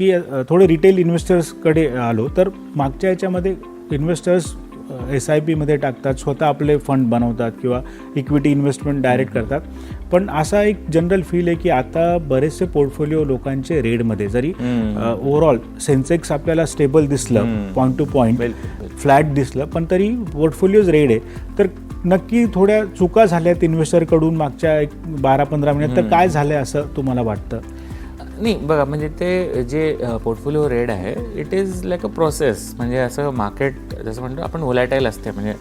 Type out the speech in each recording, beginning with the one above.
की थोडे रिटेल इन्व्हेस्टर्सकडे आलो तर मागच्या याच्यामध्ये इन्व्हेस्टर्स SIPमध्ये टाकतात, स्वतः आपले फंड बनवतात किंवा इक्विटी इन्व्हेस्टमेंट डायरेक्ट करतात. पण असा एक जनरल फील आहे की आता बरेचसे पोर्टफोलिओ लोकांचे रेडमध्ये, जरी ओव्हरऑल सेन्सेक्स आपल्याला स्टेबल दिसलं, पॉईंट टू पॉईंट फ्लॅट दिसलं, पण तरी पोर्टफोलिओज रेड आहे. तर नक्की थोड्या चुका झाल्यात इन्व्हेस्टरकडून मागच्या 12-15 महिन्यात, तर काय झालं असं तुम्हाला वाटतं? नाही बघा, म्हणजे ते जे पोर्टफोलिओ रेड आहे it is like a process. म्हणजे असं मार्केट जसं म्हणतो आपण व्होलॅटाईल असते, म्हणजे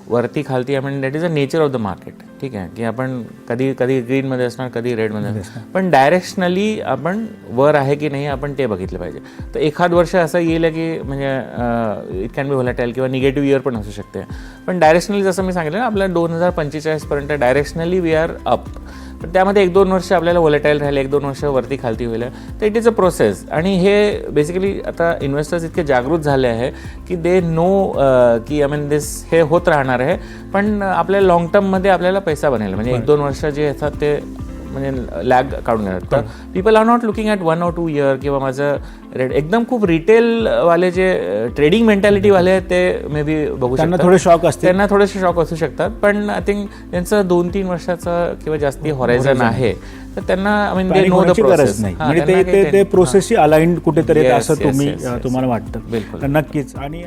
वरती खालती, आपण that is a nature of the market. ठीक आहे, की आपण कधी कधी ग्रीनमध्ये असणार, कधी रेडमध्ये असणार, पण डायरेक्शनली आपण वर आहे की नाही आपण ते बघितलं पाहिजे. तर एखाद वर्ष असं येईल की म्हणजे इट कॅन बी व्होलॅटाईल किंवा निगेटिव्ह इयर पण असू शकते, पण डायरेक्शनली जसं मी सांगितलं ना, आपल्या 2045 डायरेक्शनली वी आर अप. पण त्यामध्ये 1-2 वर्ष आपल्याला व्होलॅटाईल राहिले, 1-2 वर्ष वरती खालती होईल, तर इट इज अ प्रोसेस. आणि हे बेसिकली आता इन्व्हेस्टर्स इतके जागृत झाले आहे की दे नो की आय मीन दिस हे होत राहणार आहे, पण आपल्या लॉंग टर्ममध्ये आपल्याला पैसा बनेल. म्हणजे 1-2 वर्ष जे असतात ते म्हणजे लॅग काढून घेतात. तर people are not looking at 1 or 2 year किंवा माझं रेट एकदम खूप रिटेलवाले जे ट्रेडिंग मेंटॅलिटीवाले आहेत ते मे बी बघू शकतात, थोडे शॉक असते, त्यांना थोडेसे शॉक असू शकतात. पण आय थिंक त्यांचं 2-3 वर्षाचं किंवा जास्ती हॉरायझन आहे, तर त्यांना I mean they know the process नाही, म्हणजे ते प्रोसेसशी अलाइन्ड कुठेतरी असं तुम्हाला वाटतं? बिलकुल, नक्कीच. आणि